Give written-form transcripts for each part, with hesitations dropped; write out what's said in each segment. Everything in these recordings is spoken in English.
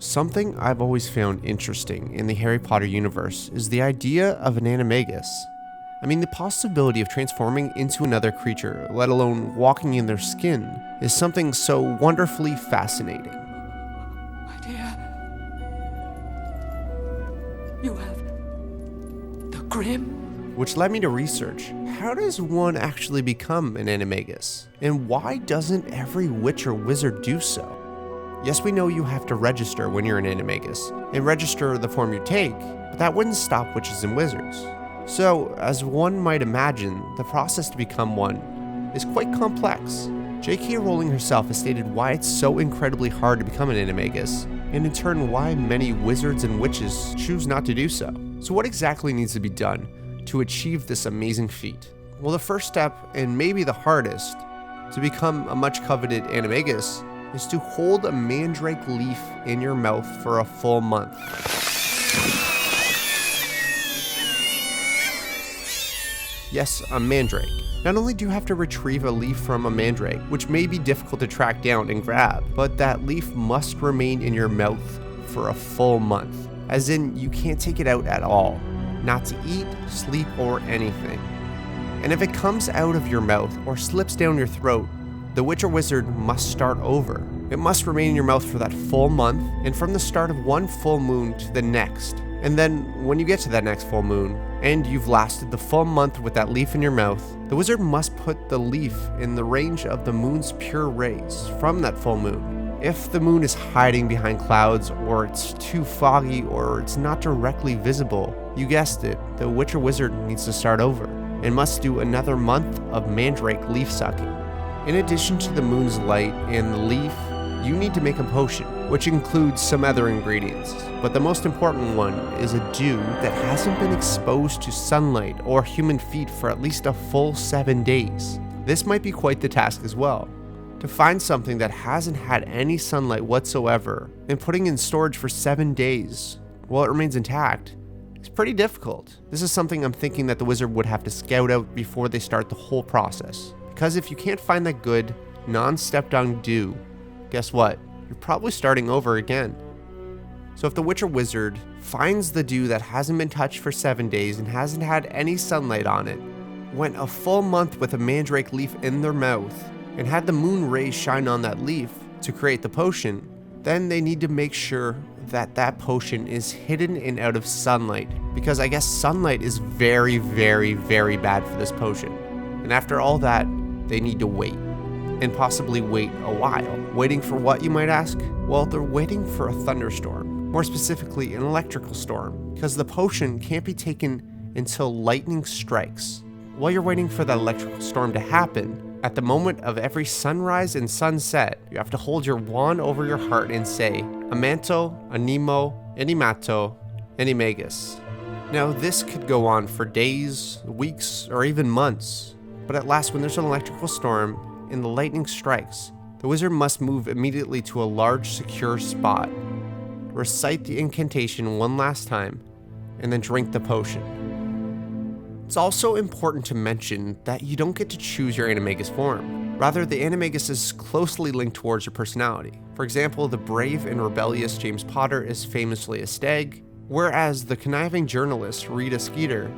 Something I've always found interesting in the Harry Potter universe is the idea of an Animagus. I mean, the possibility of transforming into another creature, let alone walking in their skin, is something so wonderfully fascinating. My dear, you have the Grim? Which led me to research, how does one actually become an Animagus? And why doesn't every witch or wizard do so? Yes, we know you have to register when you're an Animagus, and register the form you take, but that wouldn't stop witches and wizards. So, as one might imagine, the process to become one is quite complex. J.K. Rowling herself has stated why it's so incredibly hard to become an Animagus, and in turn why many wizards and witches choose not to do so. So what exactly needs to be done to achieve this amazing feat? Well, the first step, and maybe the hardest, to become a much coveted Animagus is to hold a mandrake leaf in your mouth for a full month. Yes, a mandrake. Not only do you have to retrieve a leaf from a mandrake, which may be difficult to track down and grab, but that leaf must remain in your mouth for a full month. As in, you can't take it out at all. Not to eat, sleep, or anything. And if it comes out of your mouth or slips down your throat, the witch or wizard must start over. It must remain in your mouth for that full month, and from the start of one full moon to the next. And then, when you get to that next full moon, and you've lasted the full month with that leaf in your mouth, the wizard must put the leaf in the range of the moon's pure rays from that full moon. If the moon is hiding behind clouds, or it's too foggy, or it's not directly visible, you guessed it, the witch or wizard needs to start over, and must do another month of mandrake leaf sucking. In addition to the moon's light and the leaf, you need to make a potion, which includes some other ingredients. But the most important one is a dew that hasn't been exposed to sunlight or human feet for at least a full 7 days. This might be quite the task as well. To find something that hasn't had any sunlight whatsoever and putting in storage for 7 days while it remains intact is pretty difficult. This is something I'm thinking that the wizard would have to scout out before they start the whole process. Because if you can't find that good, non-stepped on dew, guess what? You're probably starting over again. So if the witch or wizard finds the dew that hasn't been touched for 7 days and hasn't had any sunlight on it, went a full month with a mandrake leaf in their mouth, and had the moon rays shine on that leaf to create the potion, then they need to make sure that that potion is hidden and out of sunlight, because I guess sunlight is very, very, very bad for this potion. And after all that, they need to wait, and possibly wait a while. Waiting for what, you might ask? Well, they're waiting for a thunderstorm, more specifically an electrical storm, because the potion can't be taken until lightning strikes. While you're waiting for that electrical storm to happen, at the moment of every sunrise and sunset, you have to hold your wand over your heart and say, Amanto, Animo, Animato, Animagus. Now this could go on for days, weeks, or even months. But at last, when there's an electrical storm and the lightning strikes, the wizard must move immediately to a large, secure spot, recite the incantation one last time, and then drink the potion. It's also important to mention that you don't get to choose your Animagus form. Rather, the Animagus is closely linked towards your personality. For example, the brave and rebellious James Potter is famously a stag, whereas the conniving journalist Rita Skeeter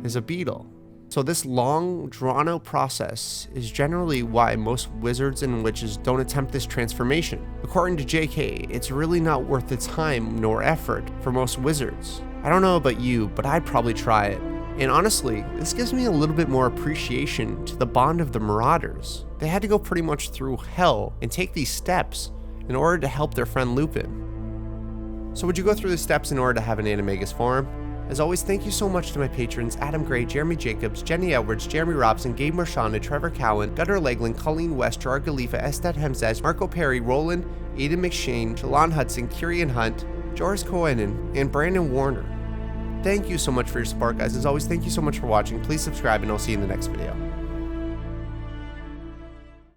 is a beetle. So this long, drawn-out process is generally why most wizards and witches don't attempt this transformation. According to JK, it's really not worth the time nor effort for most wizards. I don't know about you, but I'd probably try it. And honestly, this gives me a little bit more appreciation to the bond of the marauders. They had to go pretty much through hell and take these steps in order to help their friend Lupin. So would you go through the steps in order to have an Animagus form? As always, thank you so much to my patrons Adam Gray, Jeremy Jacobs, Jenny Edwards, Jeremy Robson, Gabe Marchanda, Trevor Cowan, Gutter Legland, Colleen West, Gerard Galifa, Estad Hemzez, Marco Perry, Roland, Aidan McShane, Shalon Hudson, Kirian Hunt, Joris Coenen, and Brandon Warner. Thank you so much for your support, guys. As always, thank you so much for watching. Please subscribe, and I'll see you in the next video.